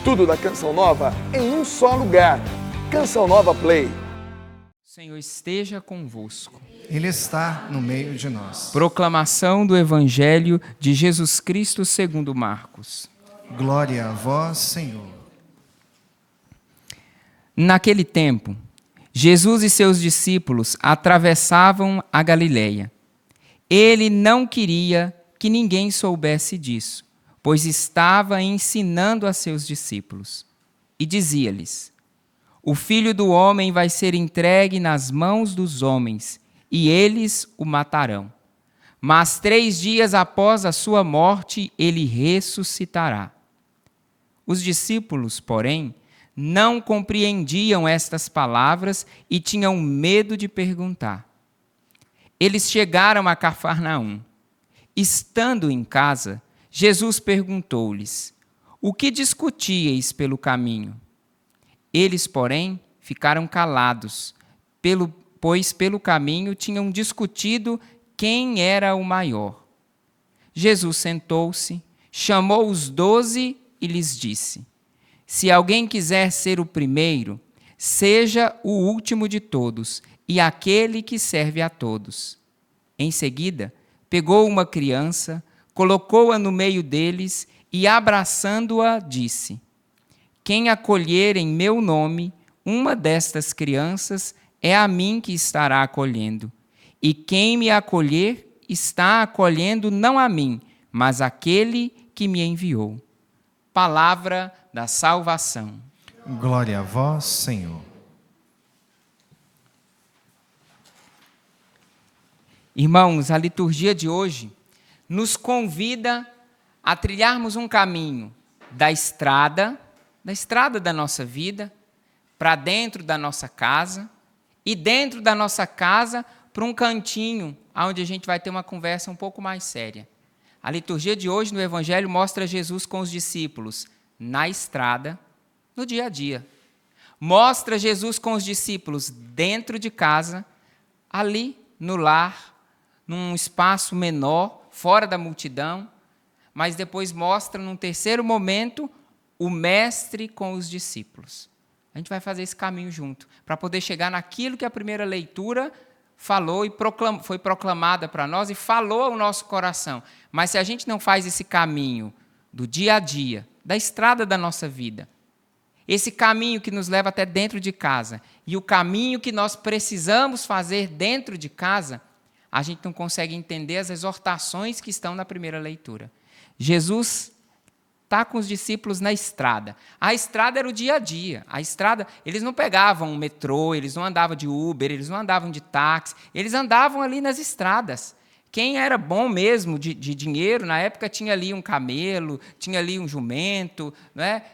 Tudo da Canção Nova em um só lugar. Canção Nova Play. O Senhor esteja convosco. Ele está no meio de nós. Proclamação do Evangelho de Jesus Cristo segundo Marcos. Glória a vós, Senhor. Naquele tempo, Jesus e seus discípulos atravessavam a Galileia. Ele não queria que ninguém soubesse disso, pois estava ensinando a seus discípulos. E dizia-lhes: O Filho do Homem vai ser entregue nas mãos dos homens, e eles o matarão. Mas 3 dias após a sua morte, ele ressuscitará. Os discípulos, porém, não compreendiam estas palavras e tinham medo de perguntar. Eles chegaram a Cafarnaum. Estando em casa, Jesus perguntou-lhes: O que discutíeis pelo caminho? Eles, porém, ficaram calados, pois pelo caminho tinham discutido quem era o maior. Jesus sentou-se, chamou os 12 e lhes disse: Se alguém quiser ser o primeiro, seja o último de todos e aquele que serve a todos. Em seguida, pegou uma criança, colocou-a no meio deles e, abraçando-a, disse: Quem acolher em meu nome uma destas crianças é a mim que estará acolhendo. E quem me acolher está acolhendo não a mim, mas aquele que me enviou. Palavra da salvação. Glória a vós, Senhor. Irmãos, a liturgia de hoje nos convida a trilharmos um caminho da estrada da nossa vida, para dentro da nossa casa, e dentro da nossa casa para um cantinho, onde a gente vai ter uma conversa um pouco mais séria. A liturgia de hoje no Evangelho mostra Jesus com os discípulos na estrada, no dia a dia. Mostra Jesus com os discípulos dentro de casa, ali no lar, num espaço menor, fora da multidão, mas depois mostra, num terceiro momento, o mestre com os discípulos. A gente vai fazer esse caminho junto, para poder chegar naquilo que a primeira leitura falou e foi proclamada para nós e falou ao nosso coração. Mas se a gente não faz esse caminho do dia a dia, da estrada da nossa vida, esse caminho que nos leva até dentro de casa e o caminho que nós precisamos fazer dentro de casa, a gente não consegue entender as exortações que estão na primeira leitura. Jesus está com os discípulos na estrada. A estrada era o dia a dia. A estrada, eles não pegavam um metrô, eles não andavam de Uber, eles não andavam de táxi, eles andavam ali nas estradas. Quem era bom mesmo de dinheiro, na época tinha ali um camelo, tinha ali um jumento, não é?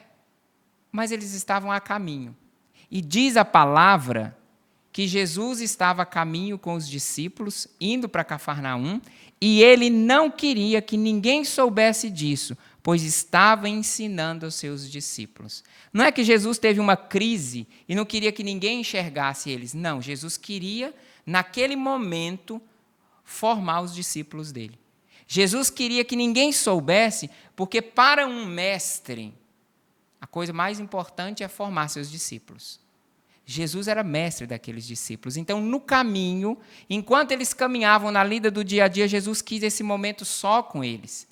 Mas eles estavam a caminho. E diz a palavra que Jesus estava a caminho com os discípulos, indo para Cafarnaum, e ele não queria que ninguém soubesse disso, pois estava ensinando aos seus discípulos. Não é que Jesus teve uma crise e não queria que ninguém enxergasse eles. Não, Jesus queria, naquele momento, formar os discípulos dele. Jesus queria que ninguém soubesse, porque para um mestre, a coisa mais importante é formar seus discípulos. Jesus era mestre daqueles discípulos. Então, no caminho, enquanto eles caminhavam na lida do dia a dia, Jesus quis esse momento só com eles.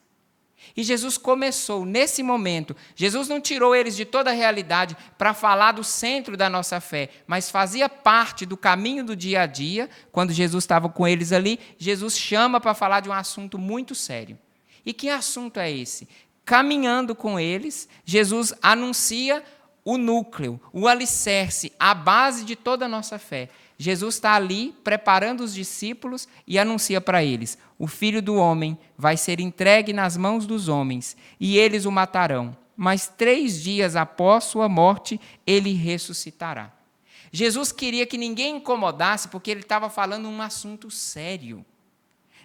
E Jesus começou, nesse momento, Jesus não tirou eles de toda a realidade para falar do centro da nossa fé, mas fazia parte do caminho do dia a dia. Quando Jesus estava com eles ali, Jesus chama para falar de um assunto muito sério. E que assunto é esse? Caminhando com eles, Jesus anuncia o núcleo, o alicerce, a base de toda a nossa fé. Jesus está ali preparando os discípulos e anuncia para eles: o Filho do Homem vai ser entregue nas mãos dos homens e eles o matarão, mas 3 dias após sua morte ele ressuscitará. Jesus queria que ninguém incomodasse porque ele estava falando um assunto sério.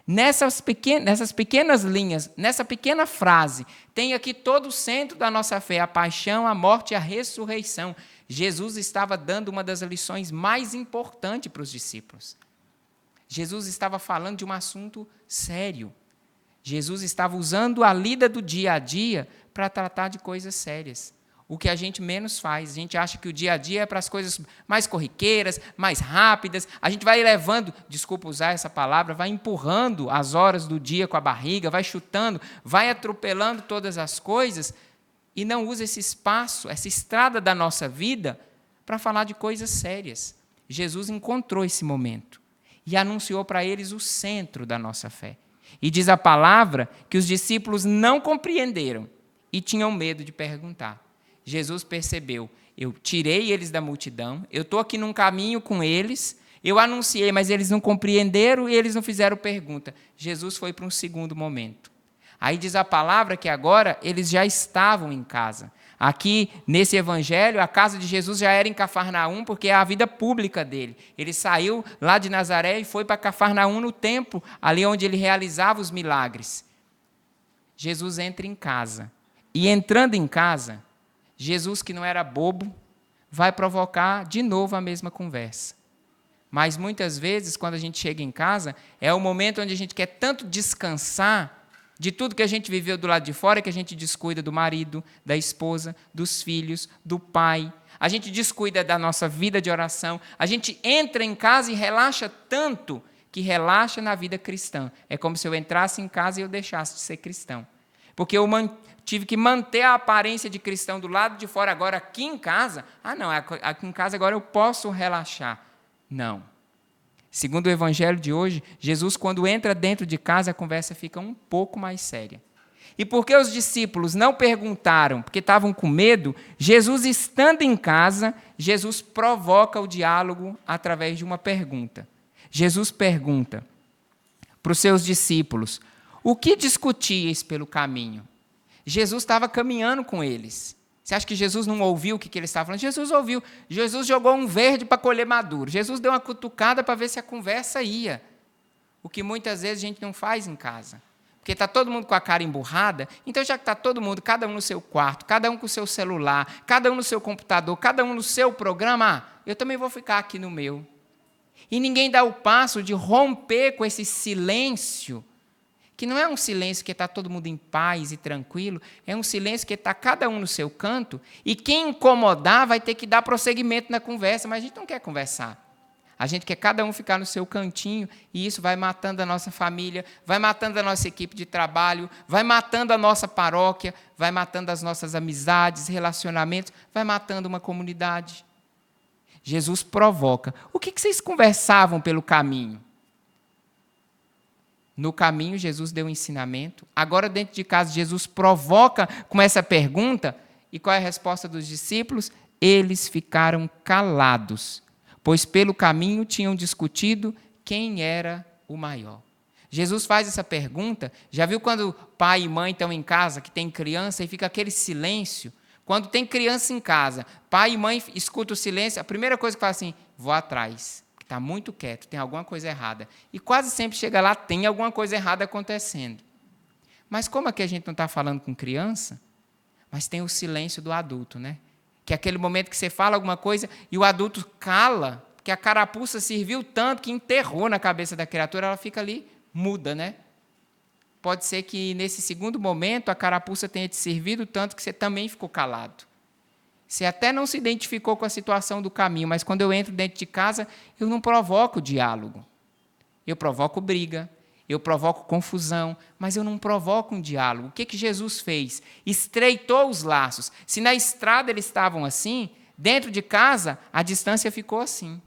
Nessas pequenas linhas, nessa pequena frase, tem aqui todo o centro da nossa fé, a paixão, a morte e a ressurreição. Jesus estava dando uma das lições mais importantes para os discípulos. Jesus estava falando de um assunto sério. Jesus estava usando a lida do dia a dia para tratar de coisas sérias. o que a gente menos faz. A gente acha que o dia a dia é para as coisas mais corriqueiras, mais rápidas. A gente vai levando, desculpa usar essa palavra, vai empurrando as horas do dia com a barriga, vai chutando, vai atropelando todas as coisas e não usa esse espaço, essa estrada da nossa vida para falar de coisas sérias. Jesus encontrou esse momento e anunciou para eles o centro da nossa fé. E diz a palavra que os discípulos não compreenderam e tinham medo de perguntar. Jesus percebeu, eu tirei eles da multidão, eu estou aqui num caminho com eles, eu anunciei, mas eles não compreenderam e eles não fizeram pergunta. Jesus foi para um segundo momento. Aí diz a palavra que agora eles já estavam em casa. Aqui, nesse evangelho, a casa de Jesus já era em Cafarnaum, porque é a vida pública dele. Ele saiu lá de Nazaré e foi para Cafarnaum no templo, ali onde ele realizava os milagres. Jesus entra em casa. E entrando em casa, Jesus, que não era bobo, vai provocar de novo a mesma conversa. Mas muitas vezes, quando a gente chega em casa, é o momento onde a gente quer tanto descansar de tudo que a gente viveu do lado de fora, que a gente descuida do marido, da esposa, dos filhos, do pai. A gente descuida da nossa vida de oração. A gente entra em casa e relaxa tanto que relaxa na vida cristã. É como se eu entrasse em casa e eu deixasse de ser cristão. Porque eu tive que manter a aparência de cristão do lado de fora. Agora, aqui em casa, não, aqui em casa agora eu posso relaxar. Não. Segundo o evangelho de hoje, Jesus, quando entra dentro de casa, a conversa fica um pouco mais séria. E porque os discípulos não perguntaram, porque estavam com medo, Jesus, estando em casa, Jesus provoca o diálogo através de uma pergunta. Jesus pergunta para os seus discípulos, o que discutíeis pelo caminho? Jesus estava caminhando com eles. Você acha que Jesus não ouviu o que eles estavam falando? Jesus ouviu. Jesus jogou um verde para colher maduro. Jesus deu uma cutucada para ver se a conversa ia. O que muitas vezes a gente não faz em casa. Porque está todo mundo com a cara emburrada, então já que está todo mundo, cada um no seu quarto, cada um com o seu celular, cada um no seu computador, cada um no seu programa, eu também vou ficar aqui no meu. E ninguém dá o passo de romper com esse silêncio, que não é um silêncio que está todo mundo em paz e tranquilo, é um silêncio que está cada um no seu canto, e quem incomodar vai ter que dar prosseguimento na conversa, mas a gente não quer conversar. A gente quer cada um ficar no seu cantinho, e isso vai matando a nossa família, vai matando a nossa equipe de trabalho, vai matando a nossa paróquia, vai matando as nossas amizades, relacionamentos, vai matando uma comunidade. Jesus provoca. O que vocês conversavam pelo caminho? No caminho, Jesus deu um ensinamento. Agora, dentro de casa, Jesus provoca com essa pergunta. E qual é a resposta dos discípulos? Eles ficaram calados, pois pelo caminho tinham discutido quem era o maior. Jesus faz essa pergunta. Já viu quando pai e mãe estão em casa, que tem criança, e fica aquele silêncio? Quando tem criança em casa, pai e mãe escutam o silêncio, a primeira coisa que fala assim, vou atrás. Está muito quieto, tem alguma coisa errada. E quase sempre chega lá, tem alguma coisa errada acontecendo. Mas como aqui a gente não está falando com criança, mas tem o silêncio do adulto, né? Que é aquele momento que você fala alguma coisa e o adulto cala, porque a carapuça serviu tanto que enterrou na cabeça da criatura, ela fica ali muda, né? Pode ser que nesse segundo momento a carapuça tenha te servido tanto que você também ficou calado. Você até não se identificou com a situação do caminho, mas quando eu entro dentro de casa, eu não provoco diálogo. Eu provoco briga, eu provoco confusão, mas eu não provoco um diálogo. O que Jesus fez? Estreitou os laços. Se na estrada eles estavam assim, dentro de casa a distância ficou assim.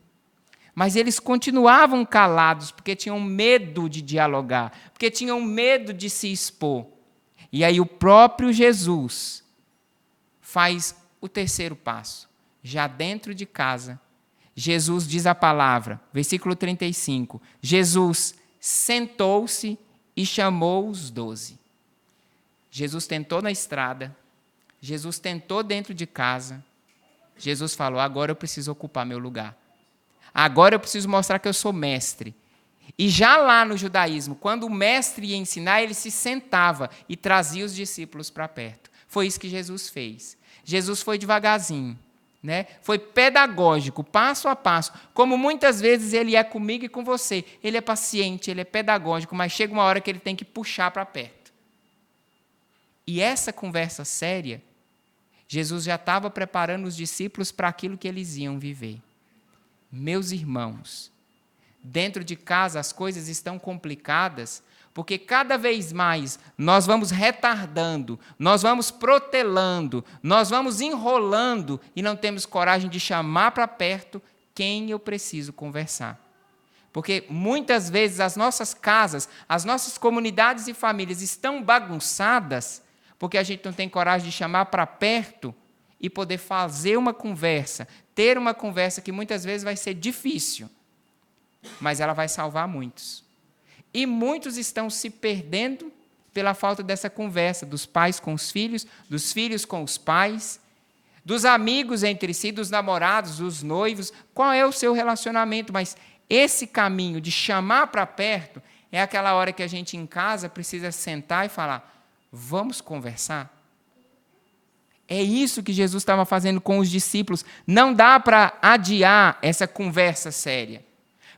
Mas eles continuavam calados, porque tinham medo de dialogar, porque tinham medo de se expor. E aí o próprio Jesus faz o terceiro passo. Já dentro de casa, Jesus diz a palavra, versículo 35, Jesus sentou-se e chamou os 12. Jesus tentou na estrada, Jesus tentou dentro de casa, Jesus falou, agora eu preciso ocupar meu lugar. Agora eu preciso mostrar que eu sou mestre. E já lá no judaísmo, quando o mestre ia ensinar, ele se sentava e trazia os discípulos para perto. Foi isso que Jesus fez. Jesus foi devagarzinho, né? Foi pedagógico, passo a passo. Como muitas vezes ele é comigo e com você. Ele é paciente, ele é pedagógico, mas chega uma hora que ele tem que puxar para perto. E essa conversa séria, Jesus já estava preparando os discípulos para aquilo que eles iam viver. Meus irmãos, dentro de casa as coisas estão complicadas, porque cada vez mais nós vamos retardando, nós vamos protelando, nós vamos enrolando e não temos coragem de chamar para perto quem eu preciso conversar. Porque muitas vezes as nossas casas, as nossas comunidades e famílias estão bagunçadas porque a gente não tem coragem de chamar para perto e poder fazer uma conversa, ter uma conversa que muitas vezes vai ser difícil, mas ela vai salvar muitos. E muitos estão se perdendo pela falta dessa conversa, dos pais com os filhos, dos filhos com os pais, dos amigos entre si, dos namorados, dos noivos. Qual é o seu relacionamento? Mas esse caminho de chamar para perto é aquela hora que a gente em casa precisa sentar e falar: vamos conversar? É isso que Jesus estava fazendo com os discípulos. Não dá para adiar essa conversa séria.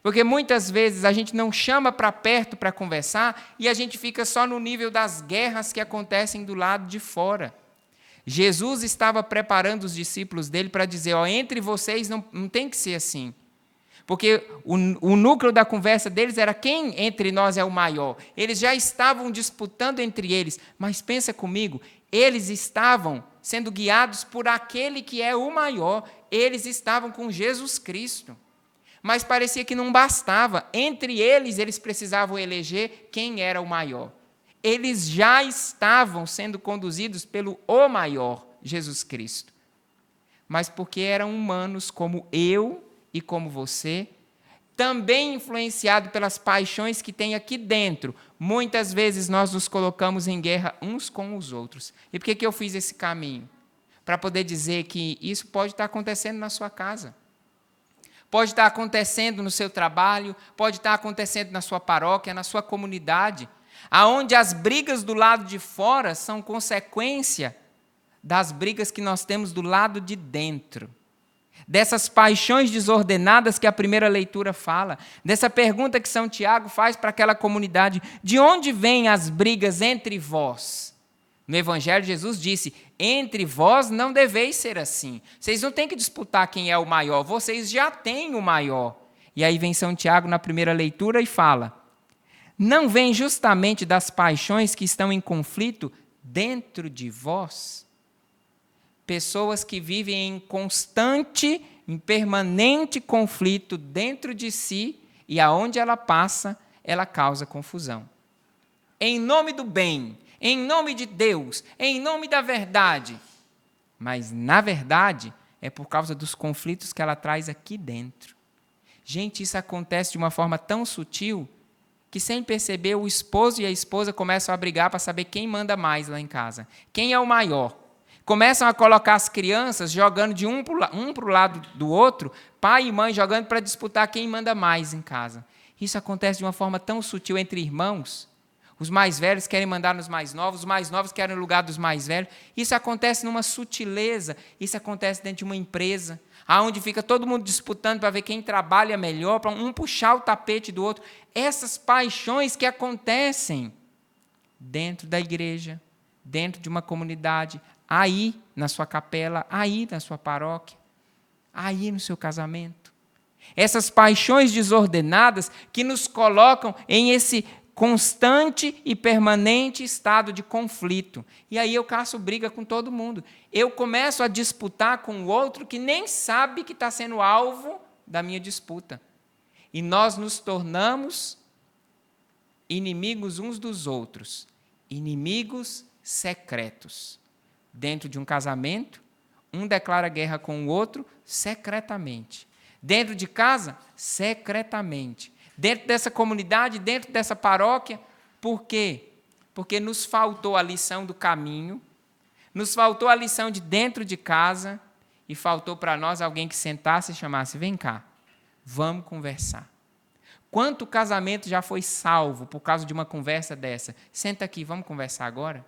Porque muitas vezes a gente não chama para perto para conversar e a gente fica só no nível das guerras que acontecem do lado de fora. Jesus estava preparando os discípulos dele para dizer: entre vocês não tem que ser assim. Porque o núcleo da conversa deles era quem entre nós é o maior. Eles já estavam disputando entre eles, mas pensa comigo, eles estavam sendo guiados por aquele que é o maior. Eles estavam com Jesus Cristo. Mas parecia que não bastava. Entre eles precisavam eleger quem era o maior. Eles já estavam sendo conduzidos pelo o maior, Jesus Cristo. Mas porque eram humanos como eu e como você, também influenciado pelas paixões que tem aqui dentro, muitas vezes nós nos colocamos em guerra uns com os outros. E por que eu fiz esse caminho? Para poder dizer que isso pode estar acontecendo na sua casa. Pode estar acontecendo no seu trabalho, pode estar acontecendo na sua paróquia, na sua comunidade, aonde as brigas do lado de fora são consequência das brigas que nós temos do lado de dentro. Dessas paixões desordenadas que a primeira leitura fala, dessa pergunta que São Tiago faz para aquela comunidade: de onde vêm as brigas entre vós? No Evangelho, Jesus disse: entre vós não deveis ser assim. Vocês não têm que disputar quem é o maior, vocês já têm o maior. E aí vem São Tiago na primeira leitura e fala: não vem justamente das paixões que estão em conflito dentro de vós? Pessoas que vivem em constante, em permanente conflito dentro de si, e aonde ela passa, ela causa confusão. Em nome do bem, em nome de Deus, em nome da verdade. Mas, na verdade, é por causa dos conflitos que ela traz aqui dentro. Gente, isso acontece de uma forma tão sutil que, sem perceber, o esposo e a esposa começam a brigar para saber quem manda mais lá em casa. Quem é o maior? Começam a colocar as crianças jogando de um para o lado do outro, pai e mãe jogando para disputar quem manda mais em casa. Isso acontece de uma forma tão sutil entre irmãos. Os mais velhos querem mandar nos mais novos, os mais novos querem o lugar dos mais velhos. Isso acontece numa sutileza, isso acontece dentro de uma empresa, onde fica todo mundo disputando para ver quem trabalha melhor, para um puxar o tapete do outro. Essas paixões que acontecem dentro da igreja, dentro de uma comunidade, aí na sua capela, aí na sua paróquia, aí no seu casamento. Essas paixões desordenadas que nos colocam em esse constante e permanente estado de conflito. E aí eu caço briga com todo mundo. Eu começo a disputar com o outro que nem sabe que está sendo alvo da minha disputa. E nós nos tornamos inimigos uns dos outros, inimigos secretos. Dentro de um casamento, um declara guerra com o outro secretamente. Dentro de casa, secretamente. Dentro dessa comunidade, dentro dessa paróquia. Por quê? Porque nos faltou a lição do caminho, nos faltou a lição de dentro de casa e faltou para nós alguém que sentasse e chamasse: vem cá, vamos conversar. Quanto casamento já foi salvo por causa de uma conversa dessa? Senta aqui, vamos conversar agora?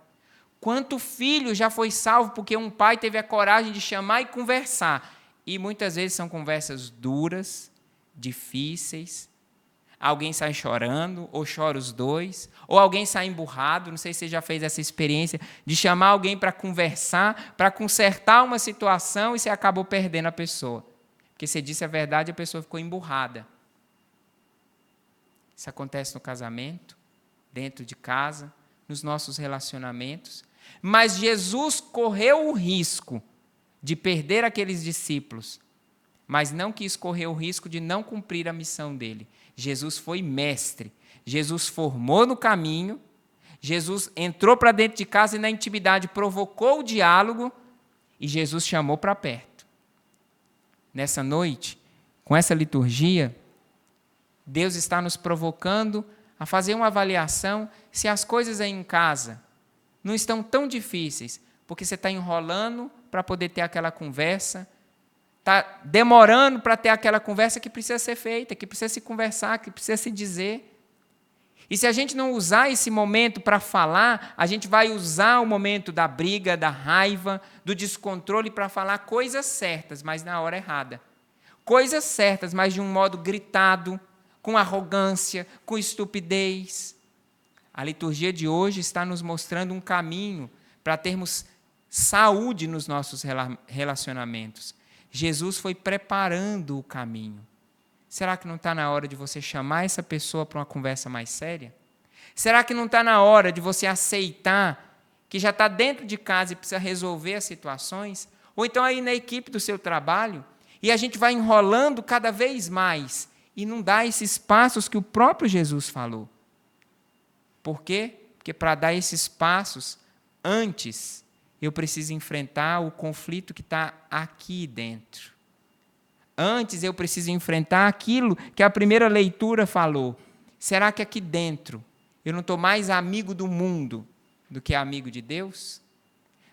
Quanto filho já foi salvo porque um pai teve a coragem de chamar e conversar? E muitas vezes são conversas duras, difíceis, alguém sai chorando, ou chora os dois, ou alguém sai emburrado. Não sei se você já fez essa experiência de chamar alguém para conversar, para consertar uma situação e você acabou perdendo a pessoa. Porque você disse a verdade e a pessoa ficou emburrada. Isso acontece no casamento, dentro de casa, nos nossos relacionamentos. Mas Jesus correu o risco de perder aqueles discípulos, mas não quis correr o risco de não cumprir a missão dele. Jesus foi mestre. Jesus formou no caminho. Jesus entrou para dentro de casa e na intimidade provocou o diálogo e Jesus chamou para perto. Nessa noite, com essa liturgia, Deus está nos provocando a fazer uma avaliação se as coisas aí em casa não estão tão difíceis, porque você está enrolando para poder ter aquela conversa, está demorando para ter aquela conversa que precisa ser feita, que precisa se conversar, que precisa se dizer. E se a gente não usar esse momento para falar, a gente vai usar o momento da briga, da raiva, do descontrole para falar coisas certas, mas na hora errada. Coisas certas, mas de um modo gritado, com arrogância, com estupidez. A liturgia de hoje está nos mostrando um caminho para termos saúde nos nossos relacionamentos. Jesus foi preparando o caminho. Será que não está na hora de você chamar essa pessoa para uma conversa mais séria? Será que não está na hora de você aceitar que já está dentro de casa e precisa resolver as situações? Ou então aí na equipe do seu trabalho, e a gente vai enrolando cada vez mais e não dá esses passos que o próprio Jesus falou. Por quê? Porque para dar esses passos, antes eu preciso enfrentar o conflito que está aqui dentro. Antes eu preciso enfrentar aquilo que a primeira leitura falou. Será que aqui dentro eu não estou mais amigo do mundo do que amigo de Deus?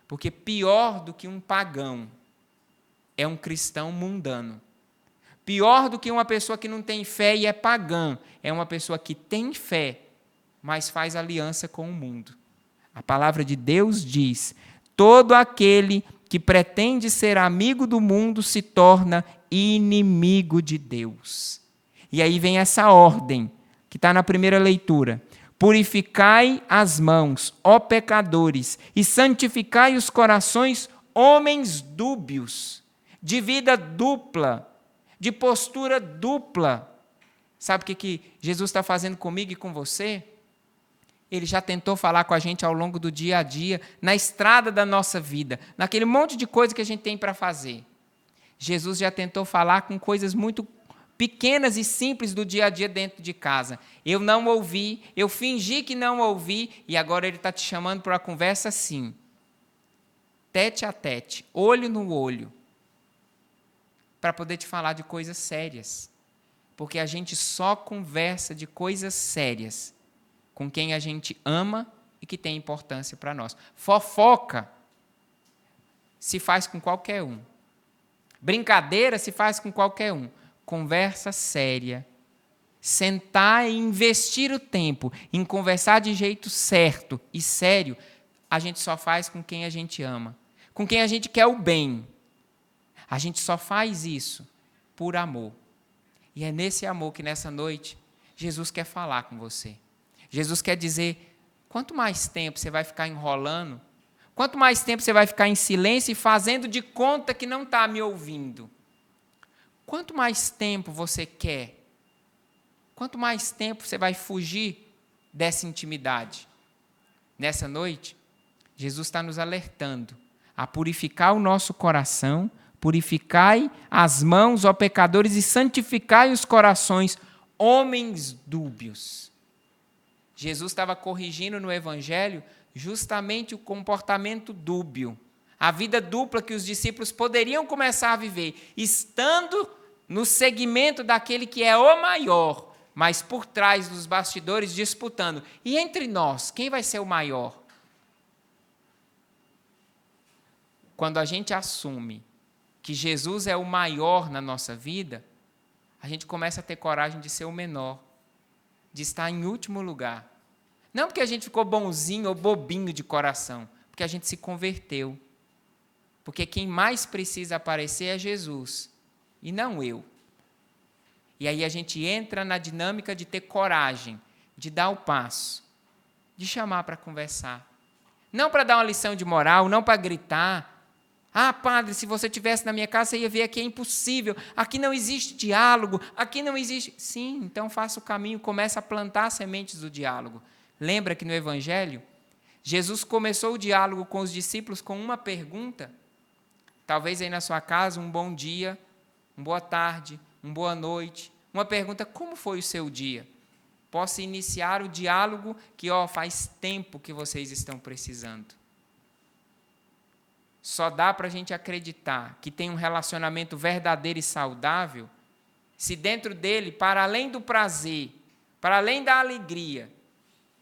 Porque pior do que um pagão é um cristão mundano. Pior do que uma pessoa que não tem fé e é pagã é uma pessoa que tem fé, mas faz aliança com o mundo. A palavra de Deus diz: todo aquele que pretende ser amigo do mundo se torna inimigo de Deus. E aí vem essa ordem, que está na primeira leitura. Purificai as mãos, ó pecadores, e santificai os corações, homens dúbios, de vida dupla, de postura dupla. Sabe o que Jesus está fazendo comigo e com você? Ele já tentou falar com a gente ao longo do dia a dia, na estrada da nossa vida, naquele monte de coisa que a gente tem para fazer. Jesus já tentou falar com coisas muito pequenas e simples do dia a dia dentro de casa. Eu não ouvi, eu fingi que não ouvi, e agora ele está te chamando para uma conversa assim, tete a tete, olho no olho, para poder te falar de coisas sérias. Porque a gente só conversa de coisas sérias com quem a gente ama e que tem importância para nós. Fofoca se faz com qualquer um. Brincadeira se faz com qualquer um. Conversa séria. Sentar e investir o tempo em conversar de jeito certo e sério, a gente só faz com quem a gente ama. Com quem a gente quer o bem. A gente só faz isso por amor. E é nesse amor que nessa noite Jesus quer falar com você. Jesus quer dizer, quanto mais tempo você vai ficar enrolando, quanto mais tempo você vai ficar em silêncio e fazendo de conta que não está me ouvindo. Quanto mais tempo você quer, quanto mais tempo você vai fugir dessa intimidade. Nessa noite, Jesus está nos alertando a purificar o nosso coração, purificai as mãos, ó pecadores, e santificai os corações, homens dúbios. Jesus estava corrigindo no Evangelho justamente o comportamento dúbio, a vida dupla que os discípulos poderiam começar a viver, estando no segmento daquele que é o maior, mas por trás dos bastidores disputando. E entre nós, quem vai ser o maior? Quando a gente assume que Jesus é o maior na nossa vida, a gente começa a ter coragem de ser o menor, de estar em último lugar. Não porque a gente ficou bonzinho ou bobinho de coração, porque a gente se converteu. Porque quem mais precisa aparecer é Jesus, e não eu. E aí a gente entra na dinâmica de ter coragem, de dar o passo, de chamar para conversar. Não para dar uma lição de moral, não para gritar. Ah, padre, se você estivesse na minha casa, você ia ver que é impossível. Aqui não existe diálogo, aqui não existe... Sim, então faça o caminho, comece a plantar sementes do diálogo. Lembra que no Evangelho, Jesus começou o diálogo com os discípulos com uma pergunta? Talvez aí na sua casa, um bom dia, uma boa tarde, uma boa noite. Uma pergunta, como foi o seu dia? Posso iniciar o diálogo que faz tempo que vocês estão precisando. Só dá para a gente acreditar que tem um relacionamento verdadeiro e saudável se dentro dele, para além do prazer, para além da alegria,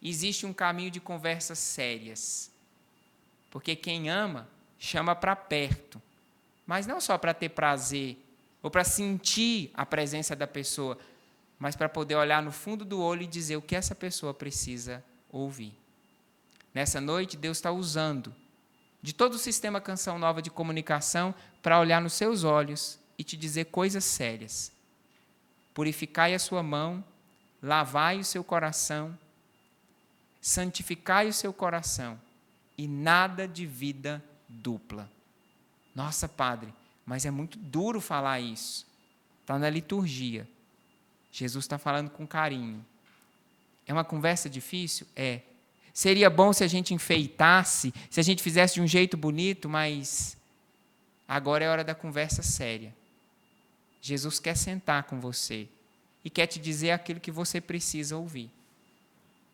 existe um caminho de conversas sérias. Porque quem ama, chama para perto. Mas não só para ter prazer, ou para sentir a presença da pessoa, mas para poder olhar no fundo do olho e dizer o que essa pessoa precisa ouvir. Nessa noite, Deus está usando de todo o sistema Canção Nova de comunicação para olhar nos seus olhos e te dizer coisas sérias. Purificai a sua mão, lavai o seu coração, santificai o seu coração e nada de vida dupla. Nossa, padre, mas é muito duro falar isso. Está na liturgia. Jesus está falando com carinho. É uma conversa difícil? É. Seria bom se a gente enfeitasse, se a gente fizesse de um jeito bonito, mas agora é hora da conversa séria. Jesus quer sentar com você e quer te dizer aquilo que você precisa ouvir.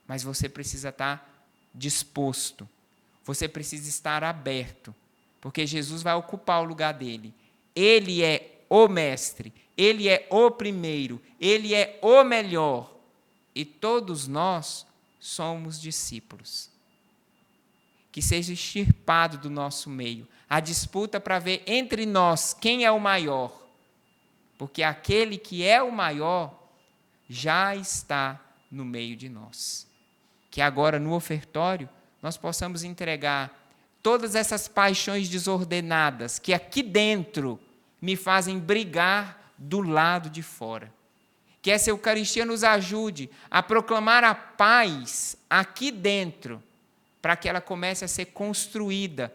Mas você precisa estar disposto. Você precisa estar aberto, porque Jesus vai ocupar o lugar dele. Ele é o mestre, ele é o primeiro, ele é o melhor. E todos nós somos discípulos. Que seja extirpado do nosso meio a disputa para ver entre nós quem é o maior. Porque aquele que é o maior já está no meio de nós. Que agora no ofertório nós possamos entregar todas essas paixões desordenadas que aqui dentro me fazem brigar do lado de fora. Que essa Eucaristia nos ajude a proclamar a paz aqui dentro, para que ela comece a ser construída,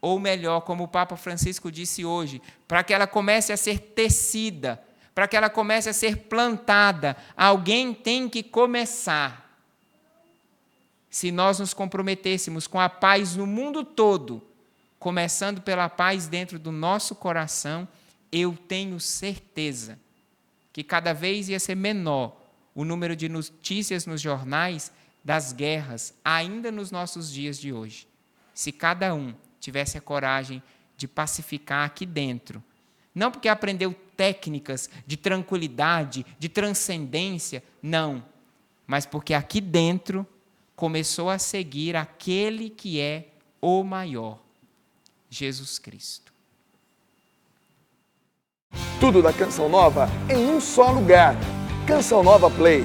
ou melhor, como o Papa Francisco disse hoje, para que ela comece a ser tecida, para que ela comece a ser plantada. Alguém tem que começar. Se nós nos comprometêssemos com a paz no mundo todo, começando pela paz dentro do nosso coração, eu tenho certeza que cada vez ia ser menor o número de notícias nos jornais das guerras, ainda nos nossos dias de hoje. Se cada um tivesse a coragem de pacificar aqui dentro, não porque aprendeu técnicas de tranquilidade, de transcendência, não, mas porque aqui dentro começou a seguir aquele que é o maior, Jesus Cristo. Tudo da Canção Nova em um só lugar. Canção Nova Play.